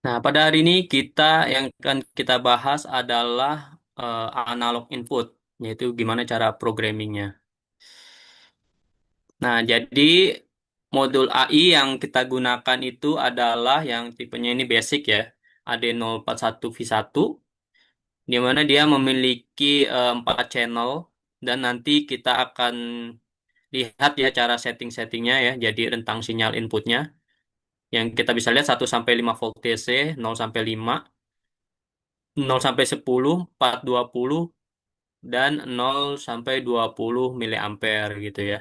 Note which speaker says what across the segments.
Speaker 1: Nah, pada hari ini yang akan kita bahas adalah analog input, yaitu gimana cara programmingnya. Nah, jadi modul AI yang kita gunakan itu adalah yang tipenya ini basic ya, AD041V1, di mana dia memiliki 4 channel, dan nanti kita akan lihat ya cara setting-settingnya ya, jadi rentang sinyal inputnya, yang kita bisa lihat 1 sampai 5 volt DC, 0 sampai 5, 0 sampai 10, 420, dan 0 sampai 20 miliampere gitu ya.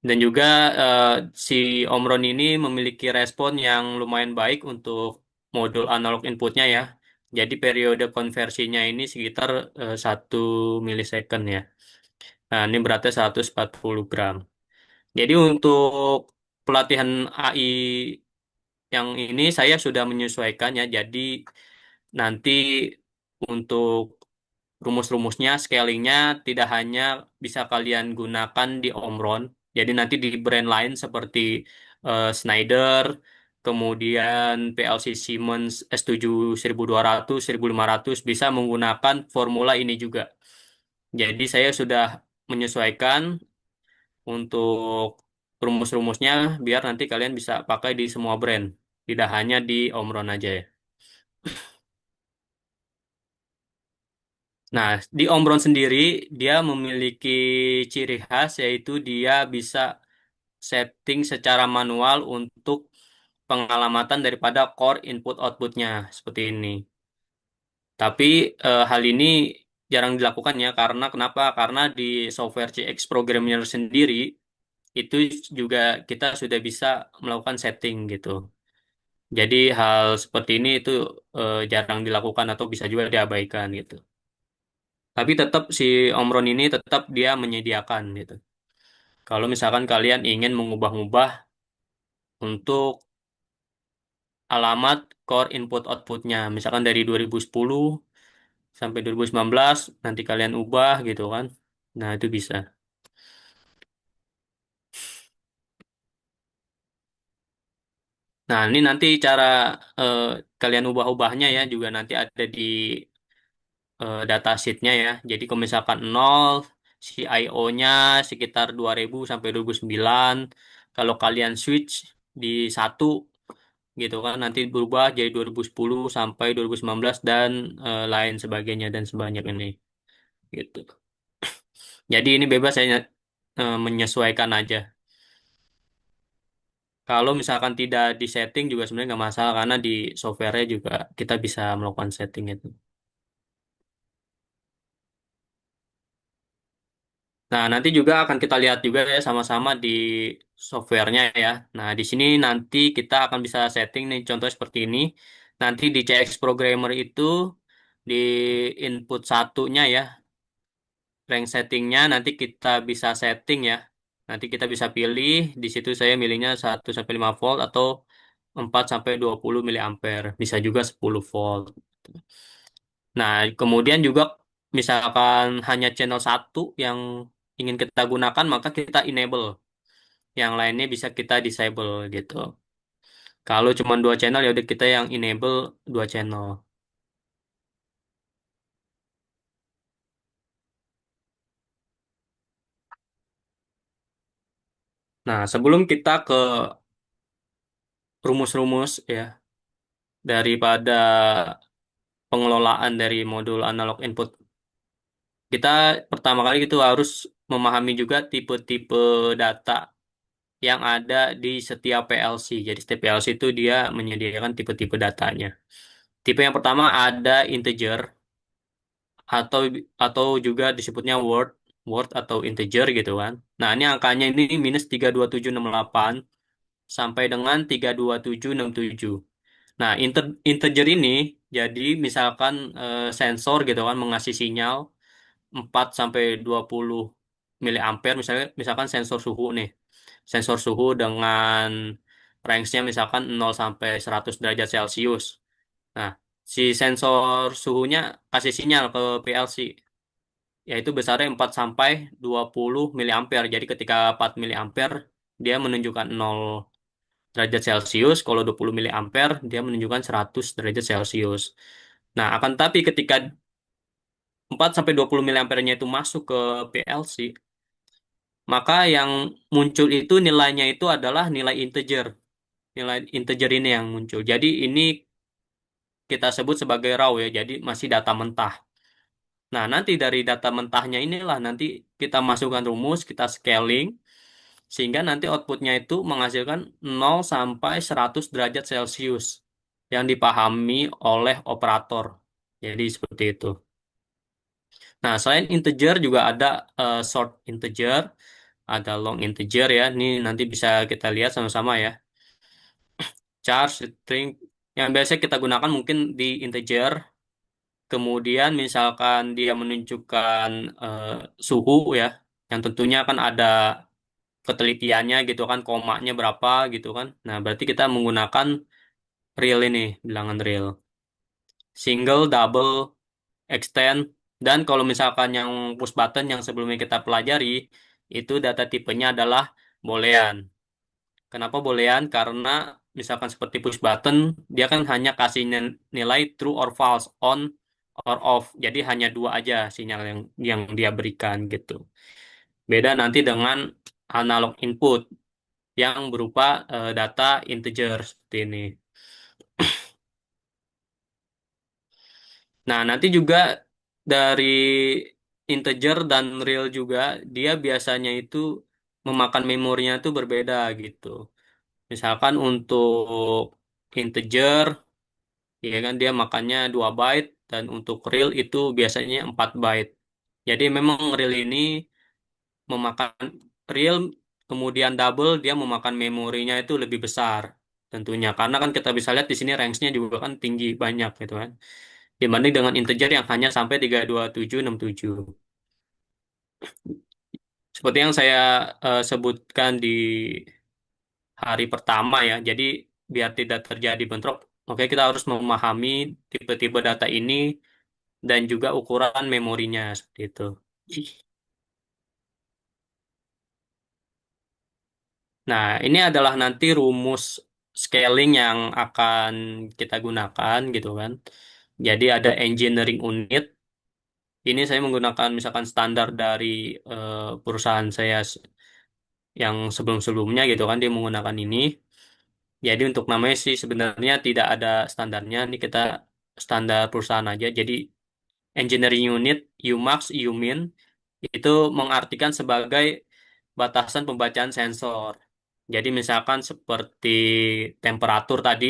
Speaker 1: Dan juga eh, si Omron ini memiliki respon yang lumayan baik untuk modul analog inputnya ya. Jadi periode konversinya ini sekitar 1 millisecond ya. Nah, ini berarti 140 gram. Jadi untuk pelatihan AI yang ini saya sudah menyesuaikan ya. Jadi nanti untuk rumus-rumusnya, scalingnya tidak hanya bisa kalian gunakan di Omron, jadi nanti di brand lain seperti Schneider, kemudian PLC Siemens S7 1200, 1500 bisa menggunakan formula ini juga. Jadi saya sudah menyesuaikan untuk rumus-rumusnya biar nanti kalian bisa pakai di semua brand, tidak hanya di Omron aja ya. Nah, di Omron sendiri dia memiliki ciri khas yaitu dia bisa setting secara manual untuk pengalamatan daripada core input outputnya seperti ini. Tapi hal ini jarang dilakukan ya karena kenapa? Karena di software CX Programmer sendiri itu juga kita sudah bisa melakukan setting gitu. Jadi hal seperti ini itu jarang dilakukan atau bisa juga diabaikan gitu. Tapi tetap si Omron ini tetap dia menyediakan gitu. Kalau misalkan kalian ingin mengubah-ubah untuk alamat core input outputnya, misalkan dari 2010 sampai 2019, nanti kalian ubah gitu kan. Nah, itu bisa. Nah, ini nanti cara eh, kalian ubah-ubahnya ya juga nanti ada di datasheetnya ya. Jadi kalau misalkan 0, CIO-nya sekitar 2000 sampai 2009. Kalau kalian switch di 1 gitu kan nanti berubah jadi 2010 sampai 2019 dan lain sebagainya dan sebanyak ini gitu. Jadi ini bebas saya menyesuaikan aja. Kalau misalkan tidak di setting juga sebenarnya nggak masalah karena di software-nya juga kita bisa melakukan setting itu. Nah, nanti juga akan kita lihat juga ya sama-sama di software-nya ya. Nah, di sini nanti kita akan bisa setting nih contoh seperti ini. Nanti di CX Programmer itu di input satunya ya, rank settingnya nanti kita bisa setting ya. Nanti kita bisa pilih, di situ saya milihnya 1 sampai 5 volt atau 4 sampai 20 miliampere. Bisa juga 10 volt. Nah, kemudian juga misalkan hanya channel satu yang ingin kita gunakan, maka kita enable. Yang lainnya bisa kita disable gitu. Kalau cuma 2 channel, ya udah kita yang enable 2 channel. Nah, sebelum kita ke rumus-rumus ya, daripada pengelolaan dari modul analog input, kita pertama kali itu harus memahami juga tipe-tipe data yang ada di setiap PLC. Jadi setiap PLC itu dia menyediakan tipe-tipe datanya. Tipe yang pertama ada integer atau juga disebutnya word, atau integer gitu kan. Nah, ini angkanya ini -32768 sampai dengan 32767. Nah, integer ini jadi misalkan sensor gitu kan mengasih sinyal 4 sampai 20 miliampere, misalkan sensor suhu nih. Sensor suhu dengan range-nya misalkan 0 sampai 100 derajat Celcius. Nah, si sensor suhunya kasih sinyal ke PLC, yaitu besarnya 4 sampai 20 miliampere. Jadi ketika 4 miliampere dia menunjukkan 0. derajat Celcius, kalau 20 miliampere dia menunjukkan 100 derajat Celcius. Nah, akan tapi ketika 4 sampai 20 miliampernya itu masuk ke PLC, maka yang muncul itu nilainya itu adalah nilai integer. Nilai integer ini yang muncul. Jadi ini kita sebut sebagai raw ya, jadi masih data mentah. Nah, nanti dari data mentahnya inilah nanti kita masukkan rumus, kita scaling, sehingga nanti outputnya itu menghasilkan 0 sampai 100 derajat Celcius yang dipahami oleh operator. Jadi seperti itu. Nah, selain integer juga ada short integer, ada long integer ya. Ini nanti bisa kita lihat sama-sama ya. Char, string, yang biasa kita gunakan mungkin di integer. Kemudian misalkan dia menunjukkan eh, suhu ya, yang tentunya kan ada ketelitiannya gitu kan, komanya berapa gitu kan. Nah, berarti kita menggunakan real ini, bilangan real. Single, double, extend, dan kalau misalkan yang push button yang sebelumnya kita pelajari, itu data tipenya adalah boolean. Kenapa boolean? Karena misalkan seperti push button, dia kan hanya kasih nilai true or false, on or off. Jadi hanya dua aja sinyal yang dia berikan gitu. Beda nanti dengan analog input yang berupa data integer seperti ini. Nah, nanti juga dari integer dan real juga dia biasanya itu memakan memorinya itu berbeda gitu. Misalkan untuk integer ya kan dia makannya 2 byte dan untuk real itu biasanya 4 byte. Jadi memang real ini memakan real kemudian double dia memakan memorinya itu lebih besar tentunya karena kan kita bisa lihat di sini range-nya juga kan tinggi banyak gitu kan dibanding dengan integer yang hanya sampai 32767. Seperti yang saya sebutkan di hari pertama ya. Jadi biar tidak terjadi bentrok, oke kita harus memahami tipe-tipe data ini dan juga ukuran memorinya seperti itu. Nah, ini adalah nanti rumus scaling yang akan kita gunakan gitu kan. Jadi ada engineering unit. Ini saya menggunakan misalkan standar dari perusahaan saya yang sebelum-sebelumnya gitu kan dia menggunakan ini. Jadi untuk namanya sih sebenarnya tidak ada standarnya. Ini kita standar perusahaan aja. Jadi engineering unit, UMax, UMIN itu mengartikan sebagai batasan pembacaan sensor. Jadi misalkan seperti temperatur tadi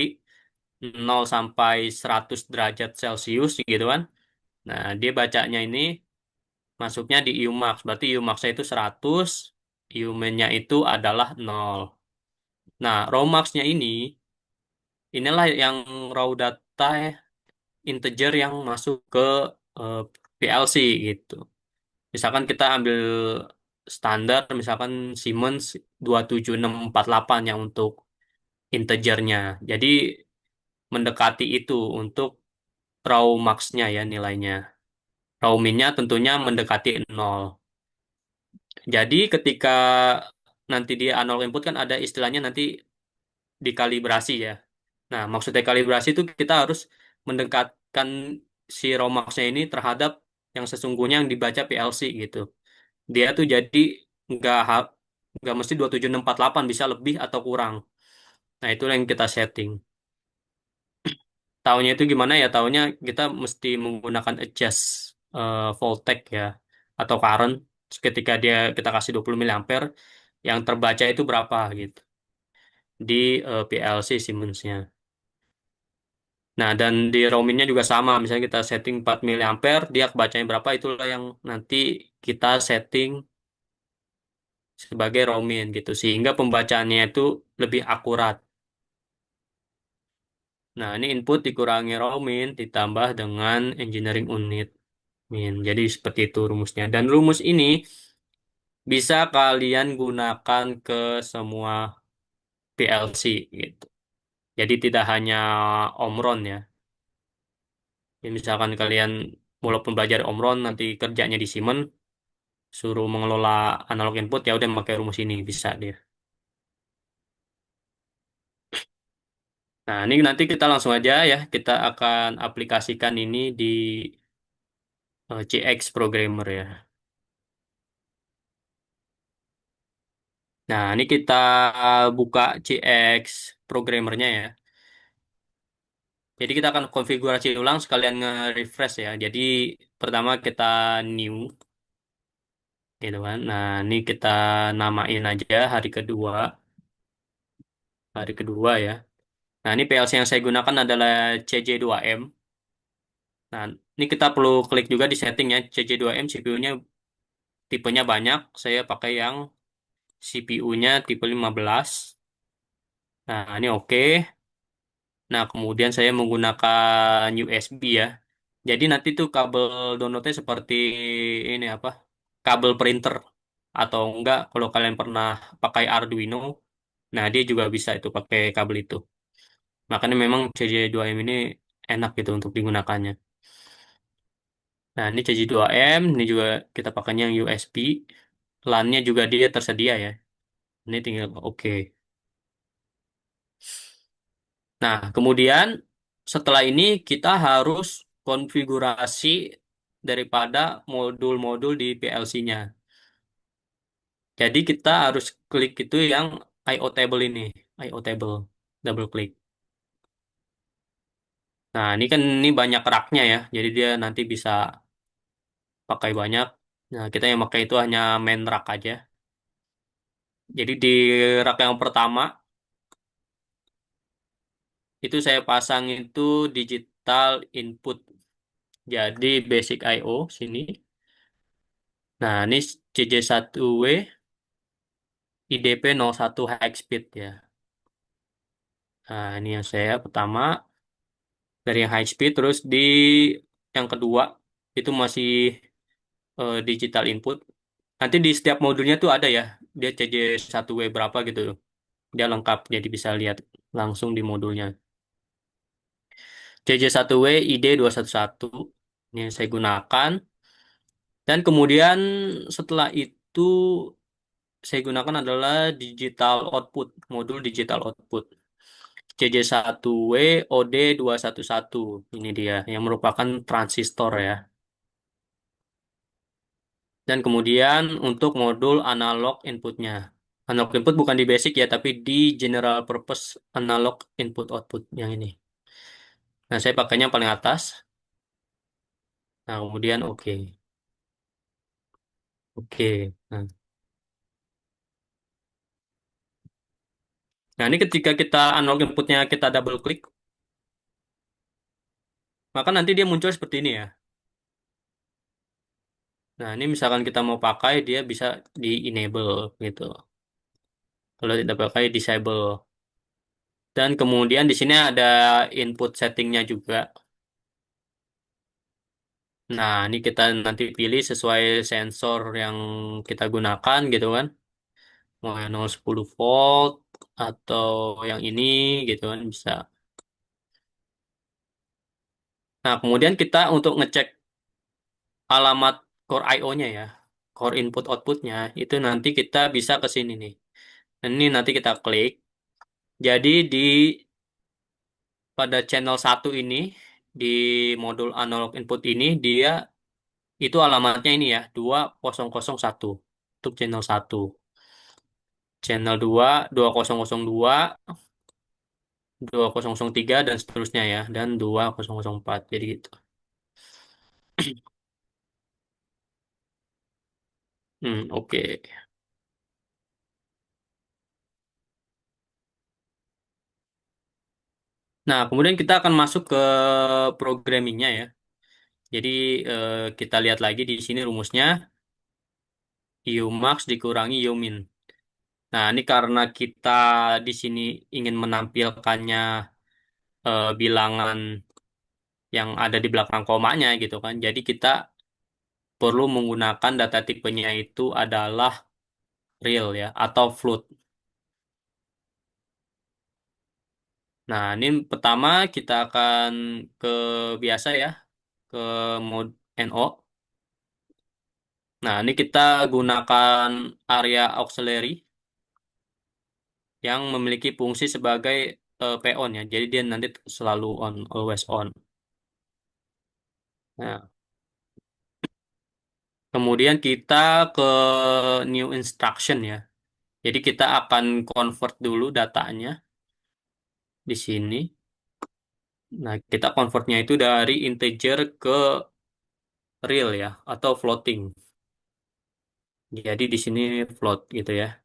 Speaker 1: 0 sampai 100 derajat Celcius gitu kan. Nah, dia bacanya ini masuknya di UMax. Berarti UMax-nya itu 100, UMIN-nya itu adalah 0. Nah, Romax-nya inilah yang raw data integer yang masuk ke eh, PLC gitu. Misalkan kita ambil standar, misalkan Siemens 27648 yang untuk integernya. Jadi mendekati itu untuk raw max-nya ya nilainya. Raw min-nya tentunya mendekati 0. Jadi ketika nanti dia analog input kan ada istilahnya nanti dikalibrasi ya. Nah, maksudnya kalibrasi itu kita harus mendekatkan si raw max-nya ini terhadap yang sesungguhnya yang dibaca PLC gitu. Dia tuh jadi nggak ha- nggak mesti 27648 bisa lebih atau kurang. Nah, itu yang kita setting. Taunya itu gimana ya? Taunya kita mesti menggunakan adjust voltage ya atau current ketika dia kita kasih 20 miliampere yang terbaca itu berapa gitu di PLC Siemens-nya. Nah, dan di roamingnya juga sama. Misalnya kita setting 4 miliampere, dia kebacanya berapa, itulah yang nanti kita setting sebagai roaming gitu. Sehingga pembacaannya itu lebih akurat. Nah, ini input dikurangi roaming ditambah dengan engineering unit. Jadi seperti itu rumusnya. Dan rumus ini bisa kalian gunakan ke semua PLC gitu. Jadi tidak hanya Omron ya. Ya, misalkan kalian walaupun belajar Omron nanti kerjanya di Siemens, suruh mengelola analog input ya udah pakai rumus ini bisa dia. Nah, ini nanti kita langsung aja ya, kita akan aplikasikan ini di CX Programmer ya. Nah, ini kita buka CX Programmernya ya. Jadi kita akan konfigurasi ulang sekalian nge-refresh ya. Jadi pertama kita new gitu kan. Nah, ini kita namain aja hari kedua ya. Nah, ini PLC yang saya gunakan adalah CJ2M. Nah, ini kita perlu klik juga di setting ya. CJ2M CPU-nya tipenya banyak. Saya pakai yang CPU-nya tipe 15. Nah, ini oke. Nah, kemudian saya menggunakan USB ya. Jadi nanti tuh kabel downloadnya seperti ini apa? Kabel printer atau enggak kalau kalian pernah pakai Arduino, nah dia juga bisa itu pakai kabel itu. Makanya memang CJ2M ini enak gitu untuk digunakannya. Nah, ini CJ2M, ini juga kita pakainya yang USB. LAN-nya juga dia tersedia ya. Ini tinggal oke. Nah, kemudian setelah ini kita harus konfigurasi daripada modul-modul di PLC-nya. Jadi kita harus klik itu yang I/O table ini, I/O table, double klik. Nah, ini kan ini banyak rak-nya ya, jadi dia nanti bisa pakai banyak. Nah, kita yang pakai itu hanya main rak aja. Jadi di rak yang pertama itu saya pasang itu digital input. Jadi basic I/O sini. Nah, ini CJ1W IDP 01 high speed ya. Nah, ini yang saya pertama dari yang high speed, terus di yang kedua itu masih digital input. Nanti di setiap modulnya tuh ada ya, dia CJ1W berapa gitu. Dia lengkap, jadi bisa lihat langsung di modulnya. CJ1W ID211 ini yang saya gunakan. Dan kemudian setelah itu saya gunakan adalah digital output, modul digital output. CJ1W OD211 ini dia yang merupakan transistor ya. Dan kemudian untuk modul analog inputnya. Analog input bukan di basic ya, tapi di general purpose analog input output yang ini. Nah, saya pakainya yang paling atas. Nah, kemudian oke. Oke. Nah, ini ketika kita analog inputnya kita double klik, maka nanti dia muncul seperti ini ya. Nah, ini misalkan kita mau pakai, dia bisa di enable gitu. Kalau tidak pakai disable. Dan kemudian di sini ada input settingnya juga. Nah, ini kita nanti pilih sesuai sensor yang kita gunakan gitu kan. Mau yang 010 volt atau yang ini gitu kan bisa. Nah, kemudian kita untuk ngecek alamat core I/O-nya ya. Core input outputnya itu nanti kita bisa ke sini nih. Dan ini nanti kita klik. Jadi di pada channel satu ini di modul analog input ini dia itu alamatnya ini ya 2001 untuk channel satu. Channel 2 2002, 2003 dan seterusnya ya dan 2004. Jadi gitu. Oke. Nah, kemudian kita akan masuk ke programmingnya ya. Jadi kita lihat lagi di sini rumusnya Umax dikurangi Umin. Nah, ini karena kita di sini ingin menampilkannya bilangan yang ada di belakang komanya gitu kan. Jadi kita perlu menggunakan data tipenya itu adalah real ya atau float. Nah, ini pertama kita akan ke biasa ya, ke mode NO. Nah, ini kita gunakan area auxiliary yang memiliki fungsi sebagai PON ya. Jadi dia nanti selalu on, always on. Nah, kemudian kita ke new instruction ya. Jadi kita akan convert dulu datanya di sini. Nah, kita convertnya itu dari integer ke real ya, atau floating. Jadi di sini float gitu ya.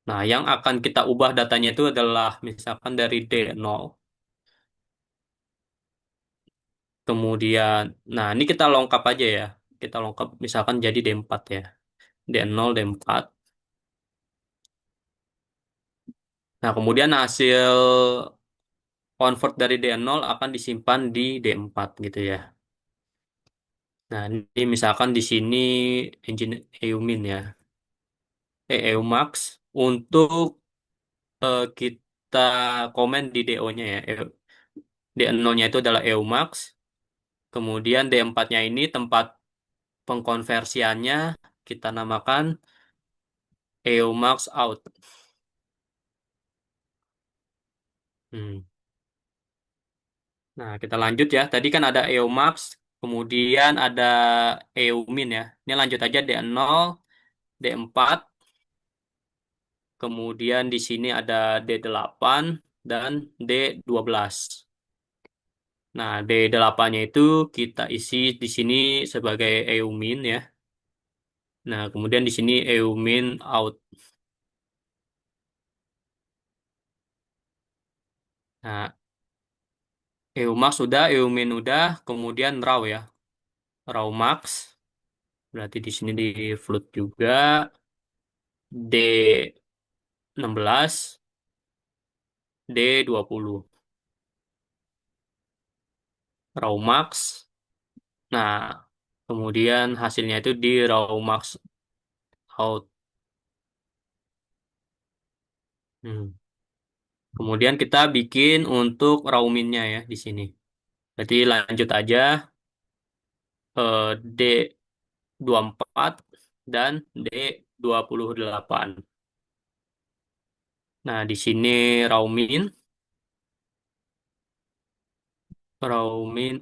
Speaker 1: Nah, yang akan kita ubah datanya itu adalah misalkan dari D0. Kemudian, nah ini kita lengkap aja ya. Kita lengkap misalkan jadi D4 ya. D0, D4. Nah, kemudian hasil convert dari D0 akan disimpan di D4 gitu ya. Nah, ini misalkan di sini engine EUMIN ya. EUMAX untuk kita komen di DO-nya ya. D0-nya itu adalah EUMAX. Kemudian D4-nya ini tempat pengkonversiannya kita namakan EUMAX out. Hmm. Nah, kita lanjut ya. Tadi kan ada EUMAX, kemudian ada EUMIN ya. Ini lanjut aja D0, D4, kemudian di sini ada D8 dan D12. Nah, D8-nya itu kita isi di sini sebagai EUMIN ya. Nah, kemudian di sini EUMIN out. Nah, EUMAX sudah, EUMIN udah, kemudian RAW ya. RAW max, berarti di sini di float juga. D16, D20. RAW max. Nah, kemudian hasilnya itu di RAW max out. Hmm. Kemudian kita bikin untuk raw min-nya ya di sini. Berarti lanjut aja D24 dan D28. Nah, di sini raw min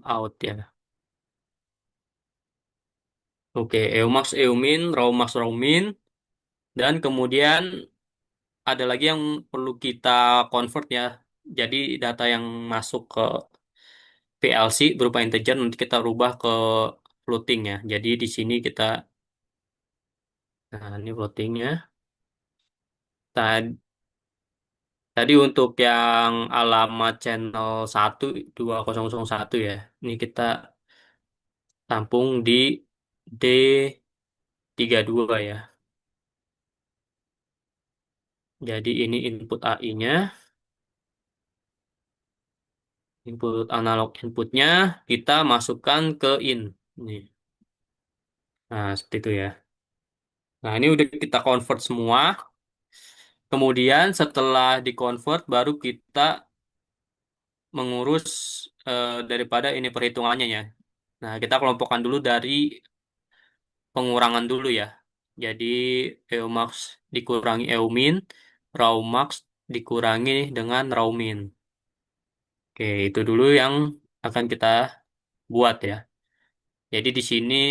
Speaker 1: out ya. Oke, Eumax Eumin, Raumax Raumin, dan kemudian ada lagi yang perlu kita convert ya. Jadi data yang masuk ke PLC berupa integer nanti kita rubah ke floating ya. Jadi di sini kita, nah ini floatingnya. Tadi, tadi untuk yang alamat channel 1 2001 ya. Ini kita tampung di D32 ya. Jadi ini input AI-nya, input analog inputnya kita masukkan ke in. Nih. Nah, seperti itu ya. Nah, ini udah kita convert semua. Kemudian setelah di-convert baru kita mengurus daripada ini perhitungannya ya. Nah, kita kelompokkan dulu dari pengurangan dulu ya. Jadi EUMAX dikurangi EUMIN, RAUMAX dikurangi dengan RAUMIN. Oke, itu dulu yang akan kita buat ya. Jadi di sini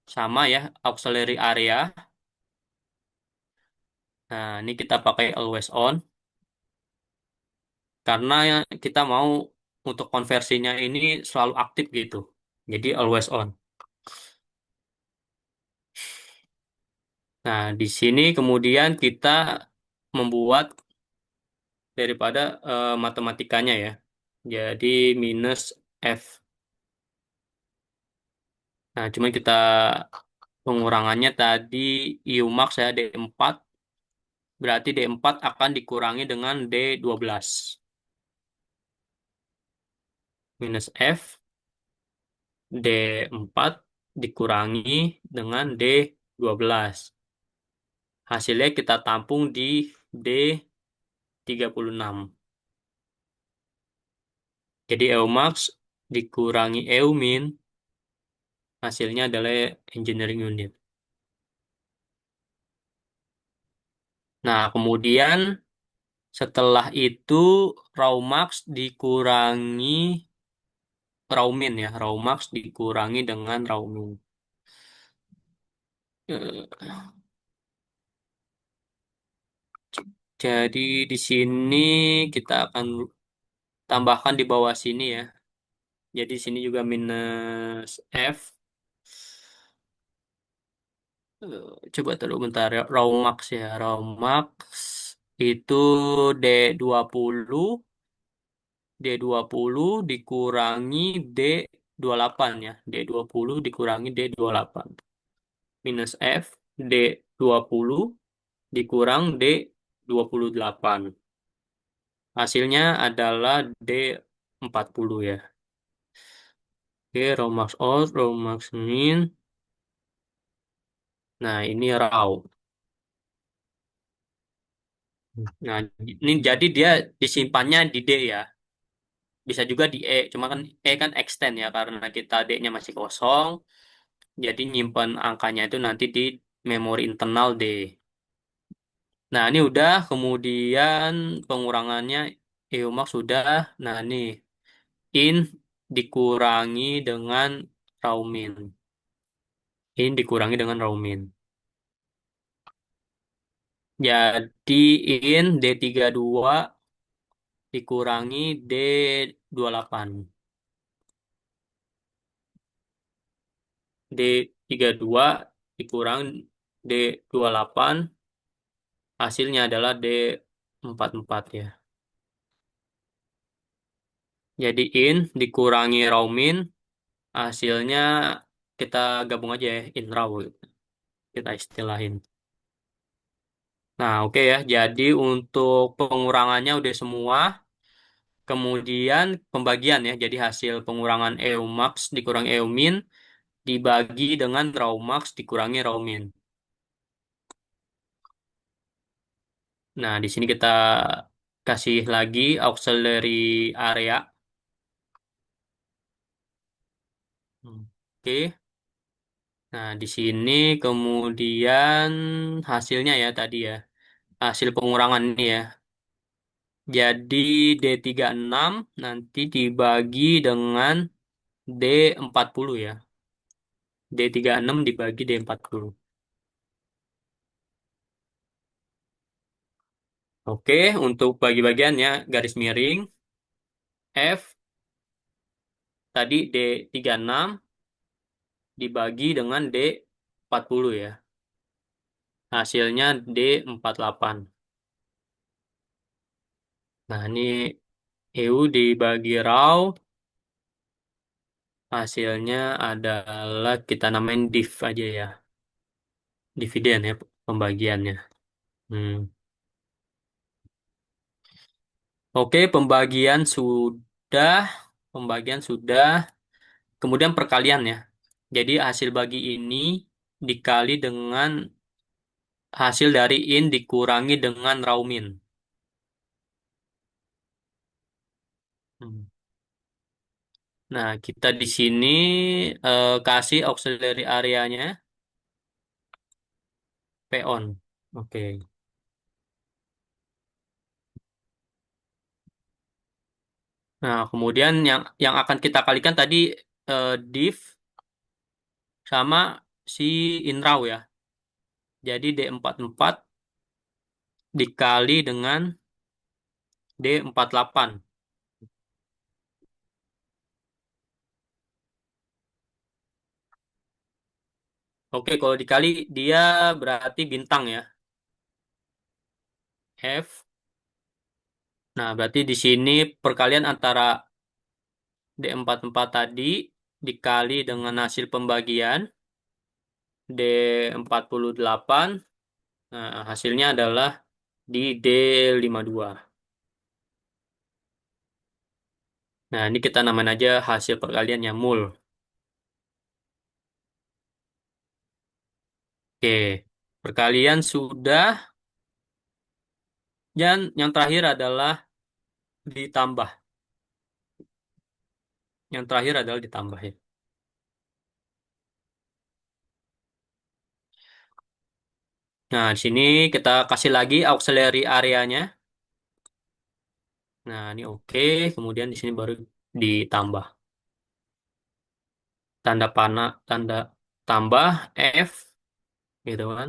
Speaker 1: sama ya, auxiliary area. Nah, ini kita pakai always on karena kita mau untuk konversinya ini selalu aktif gitu. Jadi always on. Nah, di sini kemudian kita membuat daripada matematikanya ya. Jadi minus F. Nah, cuman kita pengurangannya tadi Umax ya D4. Berarti D4 akan dikurangi dengan D12. Minus F D4 dikurangi dengan D12. Hasilnya kita tampung di D36. Jadi Eumax dikurangi Eumin, hasilnya adalah engineering unit. Nah, kemudian Setelah itu raw max dikurangi raw min ya. Raw max dikurangi dengan raw min. Eh, Jadi di sini kita akan tambahkan di bawah sini ya. Jadi sini juga minus F. Coba dulu bentar ya. Raw max ya. Raw max itu D20. D20 dikurangi D28 ya. D20 dikurangi D28. Minus F. D20 dikurang D28. Hasilnya adalah D40 ya. Oke, raw max out, raw max min. Nah, ini raw. Nah, ini jadi dia disimpannya di D ya. Bisa juga di E, cuma kan E kan extend ya karena kita D-nya masih kosong. Jadi nyimpan angkanya itu nanti di memori internal D. Nah, ini udah, kemudian pengurangannya EUMAX sudah. Nah, ini in dikurangi dengan raw min. In dikurangi dengan raw min. Jadi in D32 dikurangi D28. D32 dikurang D28 hasilnya adalah D44 ya. Jadi in dikurangi raw min hasilnya kita gabung aja ya in raw gitu. Kita istilahin. Nah, oke ya. Jadi untuk pengurangannya udah semua. Kemudian pembagian ya. Jadi hasil pengurangan EU max dikurangi EU min dibagi dengan raw max dikurangi raw min. Nah, di sini kita kasih lagi auxiliary area. Oke. Nah, di sini kemudian hasilnya ya tadi ya. Hasil pengurangan ini ya. Jadi D36 nanti dibagi dengan D40 ya. D36 dibagi D40. Oke, untuk bagi-bagiannya garis miring F tadi D36 dibagi dengan D40 ya. Hasilnya D48. Nah, ini EU dibagi raw hasilnya adalah kita namain div aja ya. Dividen ya pembagiannya. Hmm. Oke, pembagian sudah. Pembagian sudah. Kemudian perkalian ya. Jadi hasil bagi ini dikali dengan hasil dari in dikurangi dengan raw min. Hmm. Nah, kita di sini kasih auxiliary areanya peon. Oke. Nah, kemudian yang akan kita kalikan tadi div sama si inraw ya. Jadi D44 dikali dengan D48. Oke, kalau dikali dia berarti bintang ya. F. Nah, berarti di sini perkalian antara D44 tadi dikali dengan hasil pembagian D48. Nah, hasilnya adalah di D52. Nah, ini kita namain aja hasil perkaliannya mul. Oke, perkalian sudah. Dan yang terakhir adalah ditambah. Yang terakhir adalah ditambah ya. Nah, di sini kita kasih lagi auxiliary areanya. Nah, ini oke. Kemudian di sini baru ditambah tanda panah, tanda tambah F gitu kan.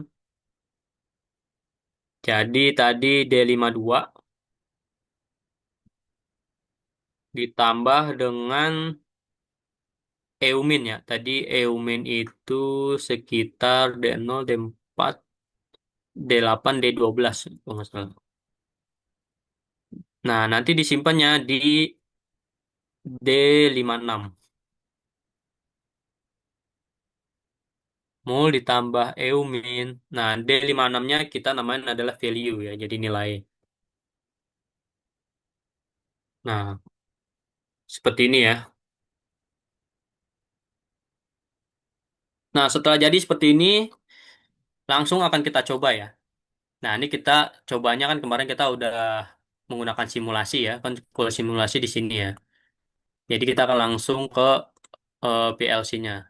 Speaker 1: Jadi tadi D52 ditambah dengan Eumin ya. Tadi Eumin itu sekitar D0, D4, D8, D12 kalau nggak salah. Nah, nanti disimpannya di D56. Mol ditambah Eumin. Nah, D56-nya kita namain adalah value ya, jadi nilai. Nah, seperti ini ya. Nah, setelah jadi seperti ini, langsung akan kita coba ya. Nah, ini kita cobanya kan kemarin kita udah menggunakan simulasi ya. Kan kalau simulasi di sini ya. Jadi kita akan langsung ke PLC-nya.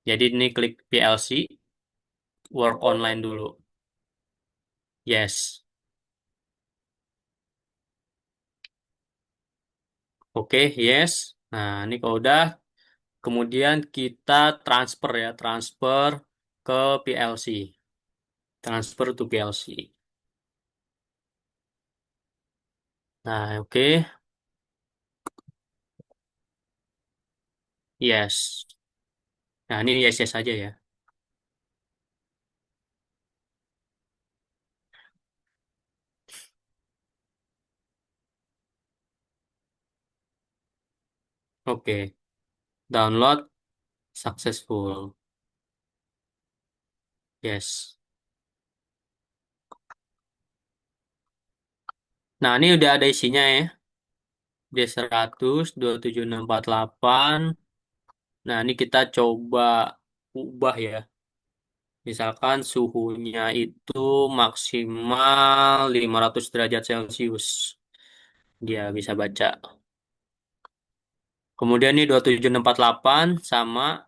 Speaker 1: Jadi ini klik PLC, work online dulu. Yes. Oke, yes. Nah, ini kalau udah, kemudian kita transfer ya, transfer ke PLC. Transfer to PLC. Nah, oke. Yes. Nah, ini yes, yes saja ya. Oke. Download successful. Yes. Nah, ini udah ada isinya ya. D100, 27648. Nah, ini kita coba ubah ya. Misalkan suhunya itu maksimal 500 derajat Celcius. Dia bisa baca. Kemudian ini 27648 sama.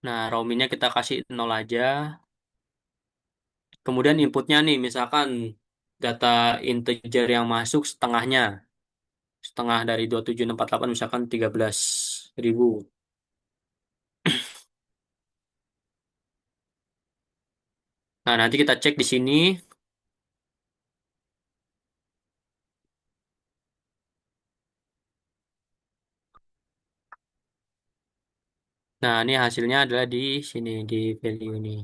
Speaker 1: Nah, roamingnya kita kasih 0 aja. Kemudian inputnya nih, misalkan data integer yang masuk setengahnya. Setengah dari 27648 misalkan 13.000. Nah, nanti kita cek di sini. Nah, ini hasilnya adalah di sini, di value ini.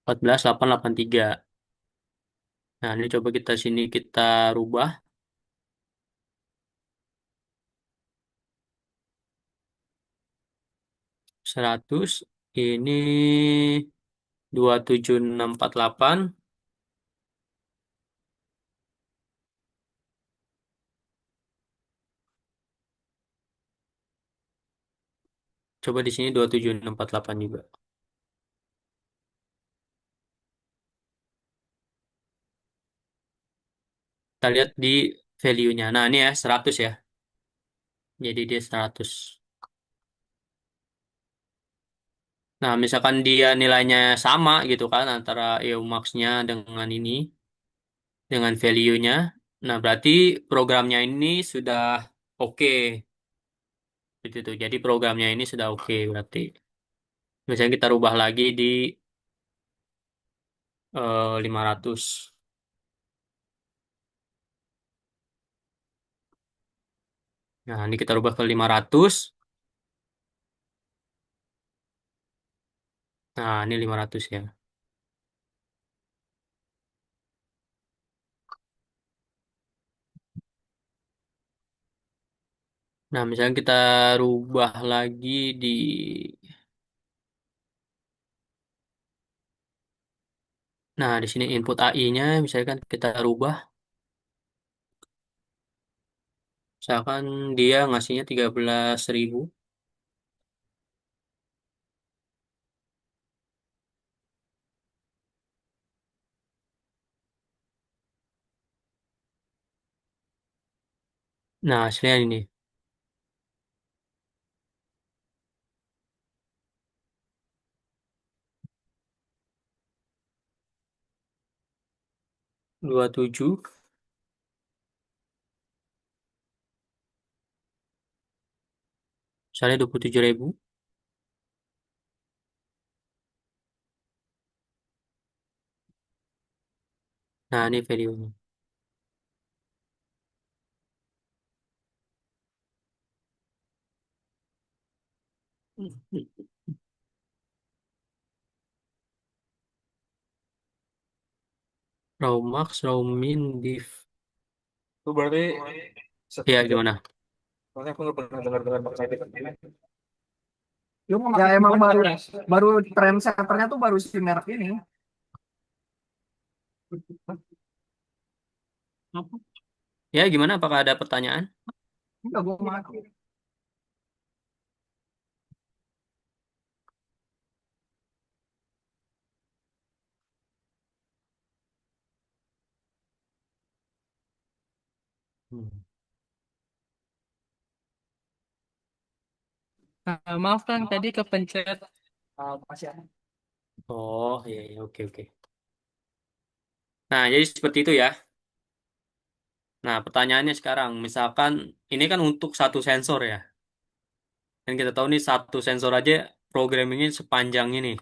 Speaker 1: 14.883. Nah, ini coba kita sini kita rubah 100. Ini 27648. Coba di sini 27648 juga. Kita lihat di value-nya. Nah, ini ya 100 ya. Jadi dia 100. Nah, misalkan dia nilainya sama gitu kan antara EUMAX-nya dengan ini, dengan value-nya. Nah, berarti programnya ini sudah oke. Gitu tuh. Jadi programnya ini sudah oke berarti. Misalnya kita rubah lagi di 500. Nah, ini kita rubah ke 500. Nah, ini 500 ya. Nah, misalnya kita rubah lagi di. Nah, di sini input AI-nya misalkan kita rubah. Misalkan dia ngasihnya 13.000. Nah, hasilnya ini. 27, misalnya 27.000. Nah, ini value-nya. Raw max, raw min, div.
Speaker 2: Itu berarti
Speaker 1: Ya,
Speaker 2: setiap,
Speaker 1: gimana?
Speaker 2: soalnya aku nggak pernah dengar-dengar bang Said ini. Ya emang baru baru trend setternya tuh baru si merek ini.
Speaker 1: Ya, gimana? Apakah ada pertanyaan?
Speaker 2: Enggak, gue mah.
Speaker 1: Hmm.
Speaker 2: Maaf Kang, tadi kepencet. Masih ada.
Speaker 1: Oh, iya, iya, oke, oke. Nah, jadi seperti itu ya. Nah, pertanyaannya sekarang, misalkan ini kan untuk satu sensor ya. Dan kita tahu nih satu sensor aja programmingnya sepanjang ini.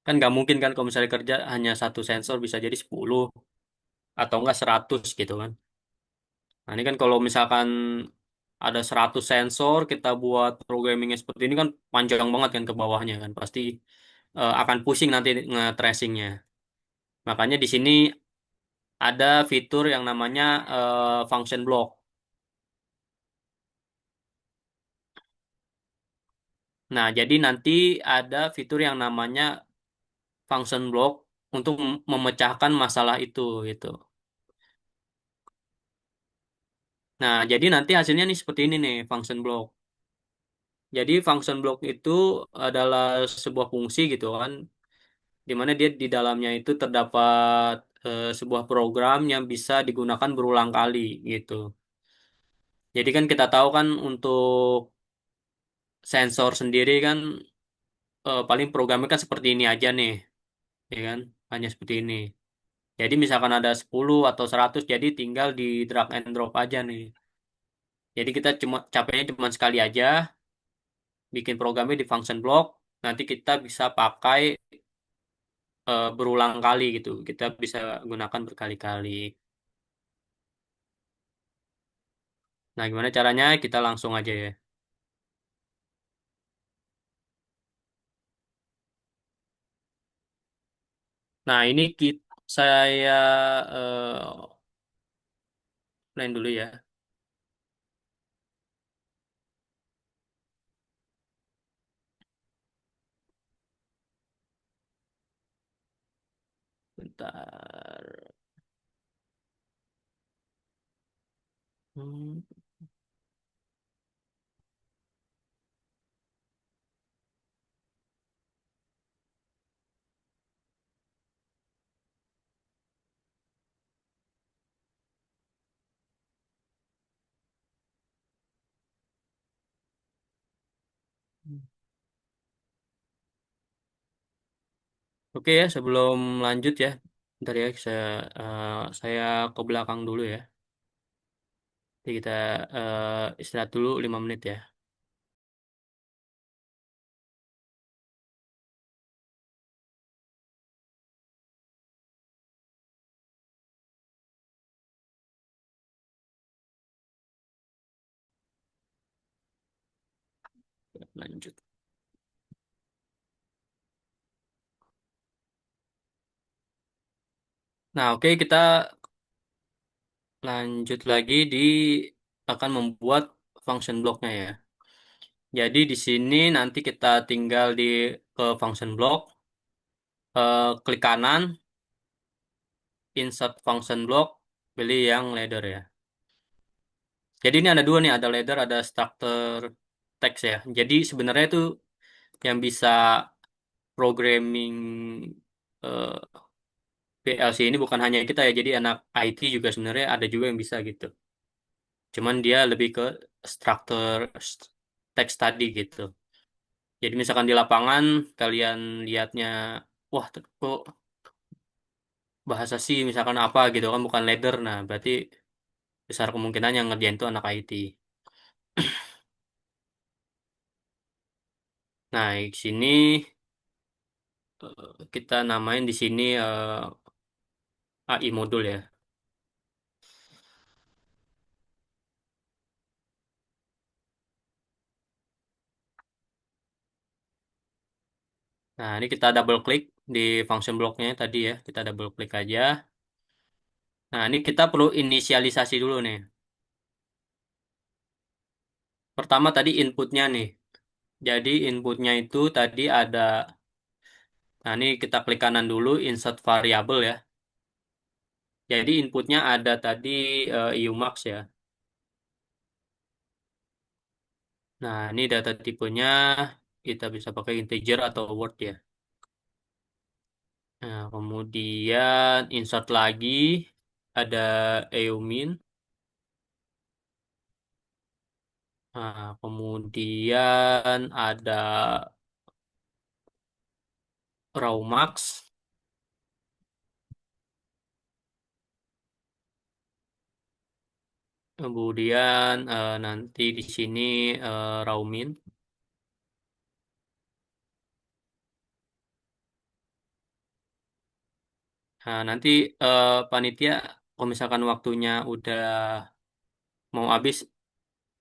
Speaker 1: Kan nggak mungkin kan kalau misalnya kerja hanya satu sensor bisa jadi 10 atau enggak 100 gitu kan. Nah, ini kan kalau misalkan ada 100 sensor, kita buat programmingnya seperti ini kan panjang banget kan ke bawahnya kan. Pasti akan pusing nanti nge-tracingnya. Makanya di sini ada fitur yang namanya function block. Nah, jadi nanti ada fitur yang namanya function block untuk memecahkan masalah itu gitu. Nah, jadi nanti hasilnya nih seperti ini nih function block. Jadi function block itu adalah sebuah fungsi gitu kan, di mana dia di dalamnya itu terdapat sebuah program yang bisa digunakan berulang kali gitu. Jadi kan kita tahu kan untuk sensor sendiri kan paling programnya kan seperti ini aja nih, ya kan? Hanya seperti ini. Jadi misalkan ada 10 atau 100, jadi tinggal di drag and drop aja nih. Jadi kita cuma capeknya cuma sekali aja, bikin programnya di function block, nanti kita bisa pakai berulang kali gitu. Kita bisa gunakan berkali-kali. Nah, gimana caranya? Kita langsung aja ya. Nah, ini saya plan dulu ya. Bentar. Hmm, Oke ya, sebelum lanjut ya. Bentar ya, saya ke belakang dulu ya. Jadi kita istirahat dulu 5 menit ya. Lanjut. Nah, oke kita lanjut lagi di akan membuat function blocknya ya. Jadi di sini nanti kita tinggal di ke function block, klik kanan, insert function block, pilih yang ladder ya. Jadi ini ada dua nih, ada ladder, ada structure text ya. Jadi sebenarnya itu yang bisa programming PLC ini bukan hanya kita ya. Jadi anak IT juga sebenarnya ada juga yang bisa gitu. Cuman dia lebih ke structure text tadi gitu. Jadi misalkan di lapangan kalian lihatnya, wah kok bahasa C misalkan apa gitu kan bukan ladder. Nah, berarti besar kemungkinan yang ngerjain itu anak IT. Nah, di sini kita namain di sini AI modul ya. Nah, ini kita double klik di function blocknya tadi ya. Kita double klik aja. Nah, ini kita perlu inisialisasi dulu nih. Pertama tadi inputnya nih. Jadi inputnya itu tadi ada, nah ini kita klik kanan dulu, insert variable ya. Jadi inputnya ada tadi EUMAX ya. Nah, ini data tipenya kita bisa pakai integer atau word ya. Nah, kemudian insert lagi ada EUMIN. Nah, kemudian ada RAWMAX. Kemudian nanti di sini RAWMIN. Nah, nanti panitia kalau misalkan waktunya udah mau habis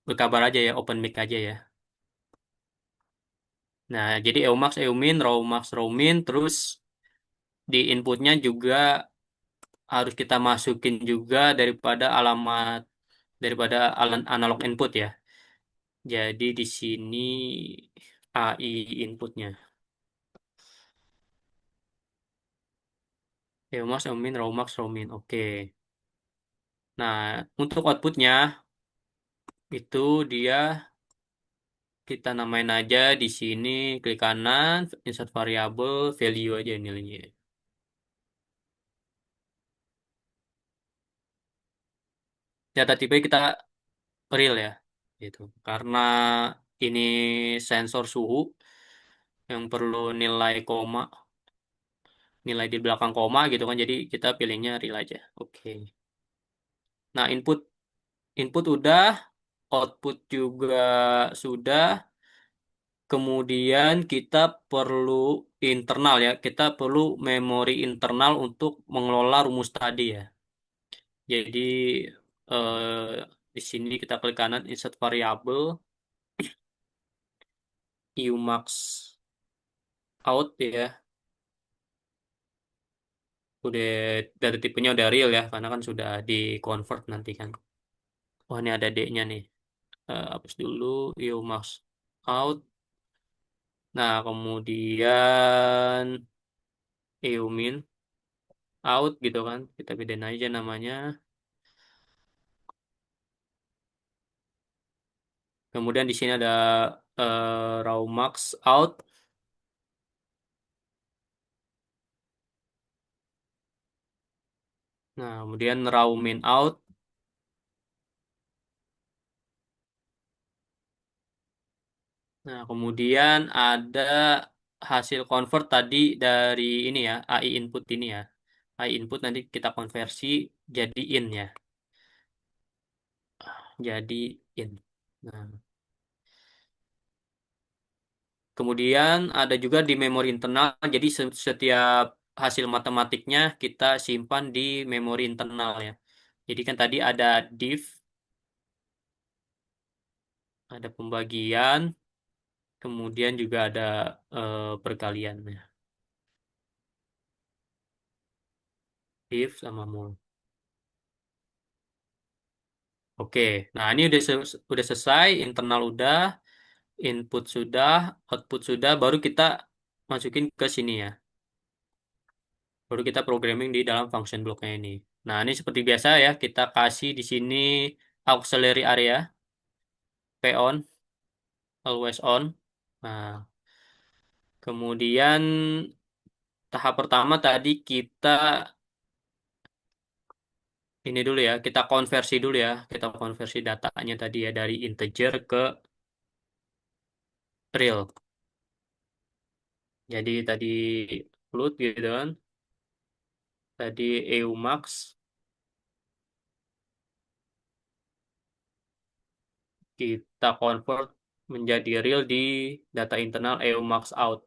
Speaker 1: berkabar aja ya, open mic aja ya. Nah, jadi EUMAX, EUMIN, RAWMAX, RAWMIN, terus di inputnya juga harus kita masukin juga daripada analog input ya. Jadi di sini AI inputnya. EUMAX, EUMIN, RAWMAX, RAWMIN. Oke. Nah, untuk outputnya itu dia kita namain aja di sini klik kanan, insert variable, value aja nilainya. Data tipe kita real ya, gitu. Karena ini sensor suhu yang perlu nilai koma, nilai di belakang koma gitu kan. Jadi kita pilihnya real aja. Oke. Nah, input udah, output juga sudah. Kemudian kita perlu internal ya. Kita perlu memori internal untuk mengelola rumus tadi ya. Jadi di sini kita klik kanan insert variable Umax out ya. Udah data tipenya udah real ya karena kan sudah di convert nanti kan. Wah ini ada D-nya nih. Hapus dulu Umax out. Nah kemudian Eumin out gitu kan. Kita bedain aja namanya. Kemudian di sini ada raw max out. Nah kemudian raw min out. Nah, kemudian ada hasil convert tadi dari ini ya, AI input ini ya. AI input nanti kita konversi jadi in ya. Jadi in. Nah, kemudian ada juga di memori internal. Jadi setiap hasil matematiknya kita simpan di memori internal ya. Jadi kan tadi ada div, ada pembagian, kemudian juga ada perkalian ya. Div sama mul. Oke, nah ini udah selesai, internal udah, input sudah, output sudah, baru kita masukin ke sini ya. Baru kita programming di dalam function blocknya ini. Nah, ini seperti biasa ya, kita kasih di sini auxiliary area, P on, always on. Nah, kemudian tahap pertama tadi kita ini dulu ya, kita konversi dulu ya, kita konversi datanya tadi ya dari integer ke real. Jadi tadi float gitu kan. Tadi EUMAX kita convert menjadi real di data internal EUMAX out.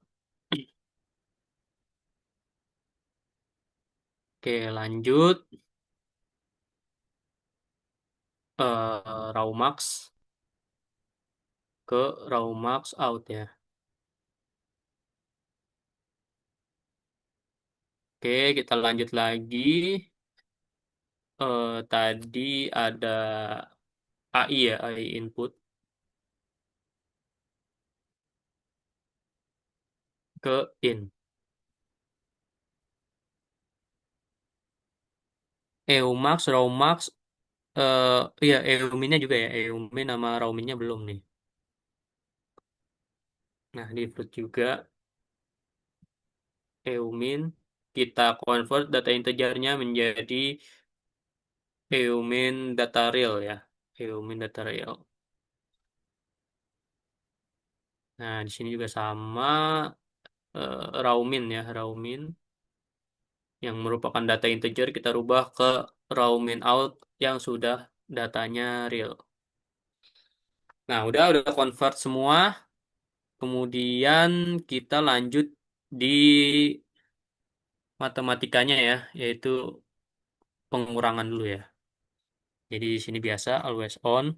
Speaker 1: Oke, lanjut RAWMAX ke RAWMAX out ya. Oke, kita lanjut lagi. Tadi ada AI ya, AI input ke in. EUMAX, RAWMAX, iya EUMIN-nya juga ya. EUMIN sama RAWMIN-nya belum nih. Nah, di input juga EUMIN. Kita convert data integernya menjadi EUMIN data real ya. EUMIN data real. Nah, di sini juga sama RAWMIN ya, RAWMIN yang merupakan data integer kita rubah ke RAWMIN out yang sudah datanya real. Nah, udah convert semua. Kemudian kita lanjut di matematikanya ya, yaitu pengurangan dulu ya. Jadi di sini biasa always on.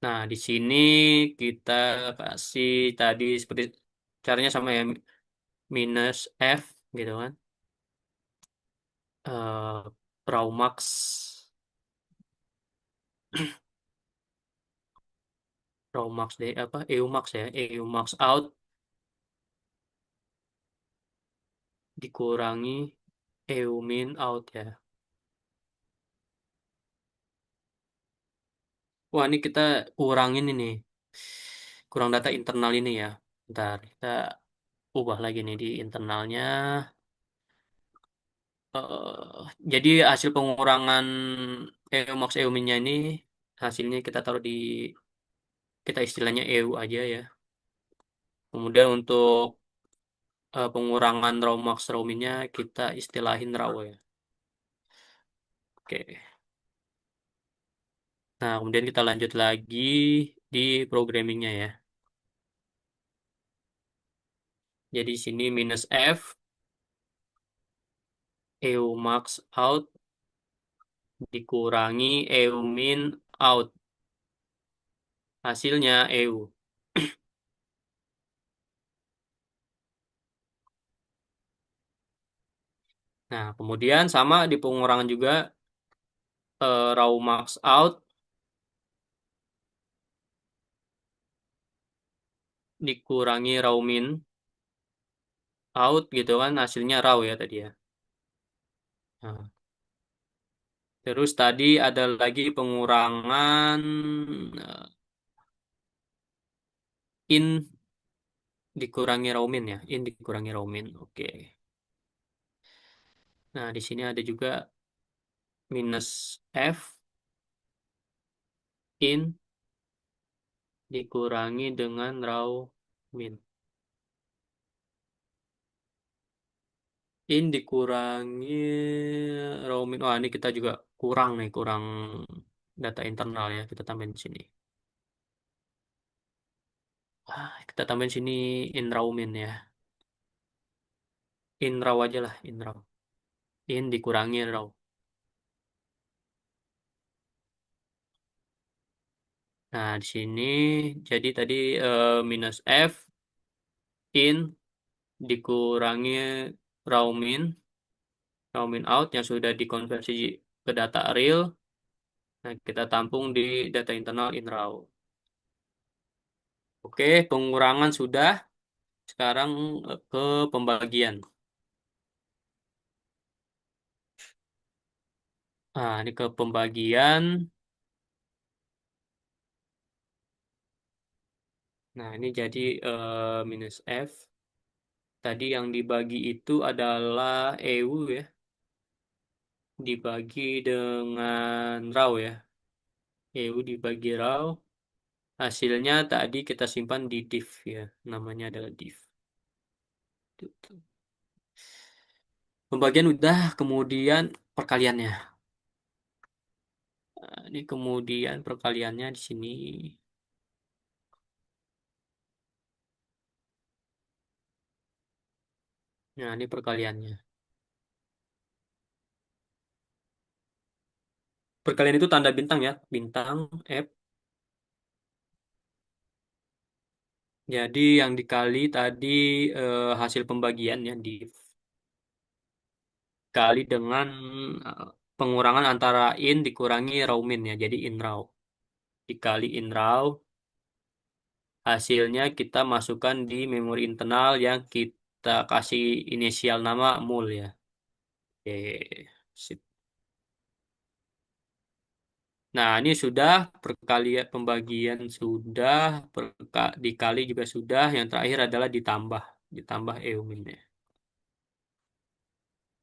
Speaker 1: Nah, di sini kita kasih tadi seperti caranya sama ya, minus F gitu kan. Raumax, Raumax deh apa? Eumax ya, Eumax out dikurangi Eumin out ya. Wah, ini kita kurangin ini, kurang data internal ini ya. Bentar, kita ubah lagi nih di internalnya. Jadi hasil pengurangan Eumax Euminnya ini hasilnya kita taruh di kita istilahnya EU aja ya. Kemudian untuk pengurangan raw max raw minnya kita istilahin raw ya. Oke. Nah, kemudian kita lanjut lagi di programmingnya ya. Jadi sini minus F EU max out dikurangi EU min out. Hasilnya EU. Nah, kemudian sama di pengurangan juga raw max out dikurangi raw min out gitu kan hasilnya raw ya tadi ya. Nah, terus tadi ada lagi pengurangan in dikurangi raw min ya, in dikurangi raw min. Oke. Nah, di sini ada juga minus F in dikurangi dengan raw min. In dikurangi raw min. Wah, ini kita juga kurang nih, kurang data internal ya. Kita tambahin di sini. Kita tambahin sini in raw min ya. In raw aja lah, in raw. In dikurangi raw. Nah, di sini jadi tadi minus F in dikurangi raw min, raw min out yang sudah dikonversi ke data real. Nah, kita tampung di data internal in raw. Oke, pengurangan sudah. Sekarang ke pembagian. Nah, ini ke pembagian. Nah, ini jadi minus F. Tadi yang dibagi itu adalah EU ya. Dibagi dengan raw ya. EU dibagi raw. Hasilnya tadi kita simpan di div ya. Namanya adalah div. Tuh. Pembagian udah, kemudian perkaliannya. Nah, ini kemudian perkaliannya di sini. Nah, ini perkaliannya. Perkalian itu tanda bintang ya, bintang F. Jadi yang dikali tadi hasil pembagian ya dikali dengan eh, pengurangan antara in dikurangi raw min ya. Jadi in raw dikali in raw, hasilnya kita masukkan di memori internal yang kita kasih inisial nama mul ya. Oke, sip. Nah, ini sudah perkalian pembagian sudah, dikali juga sudah. Yang terakhir adalah ditambah euminnya.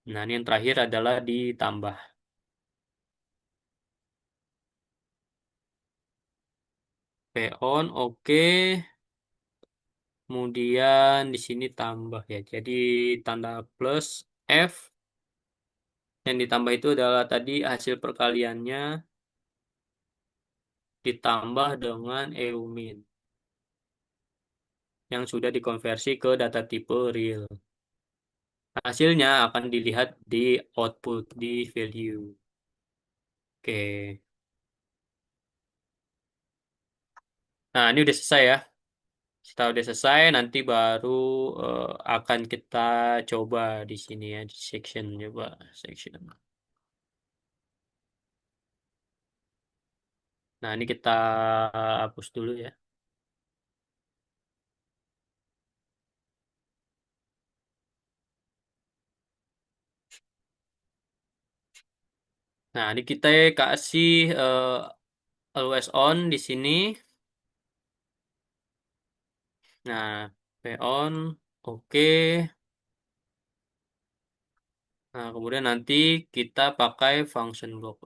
Speaker 1: Nah, ini yang terakhir adalah ditambah peon, oke. Kemudian di sini tambah ya. Jadi tanda plus F yang ditambah itu adalah tadi hasil perkaliannya ditambah dengan eumin yang sudah dikonversi ke data tipe real. Hasilnya akan dilihat di output di value. Oke. Nah, ini udah selesai ya. Setelah udah selesai, nanti baru akan kita coba di sini ya, di section. Coba section. Nah, ini kita hapus dulu ya. Nah, ini kita kasih always on di sini. Nah, P on, oke. Nah, kemudian nanti kita pakai function block.